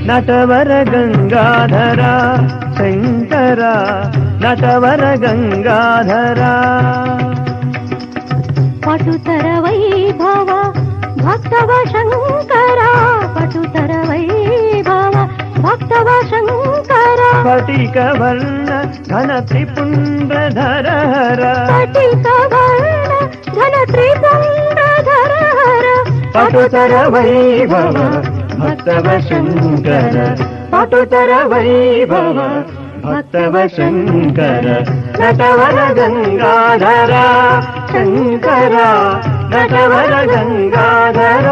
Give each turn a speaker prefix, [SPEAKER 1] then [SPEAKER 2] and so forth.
[SPEAKER 1] ನಟವರ ಗಂಗಾಧರ ಶಂಕರ ನಟವರ ಗಂಗಾಧರ
[SPEAKER 2] ಪಟುತರ ವೈಭವ ಭಕ್ತವ ಶಂಕರ ಪಟುತರ ವೈಭವ ಭಕ್ತವ ಶಂಕರ
[SPEAKER 1] ಸ್ಫಟಿಕ ವರ್ಣ ಘನ ತ್ರಿಪುಂಡ್ರಧರ ಹರ
[SPEAKER 2] ಸ್ಫಟಿಕ ವರ್ಣ ಘನ ತ್ರಿಪುಂಡ್ರಧರ ಹರ
[SPEAKER 1] ಪಟುತರ ವೈಭವ ಭಕ್ತವ ಶಂಕರ ಪಟುತರ ವೈಭವ ಭಕ್ತವ ಶಂಕರ ನಟವರ ಗಂಗಾಧರ ಶಂಕರ ನಟವರ ಗಂಗಾಧರ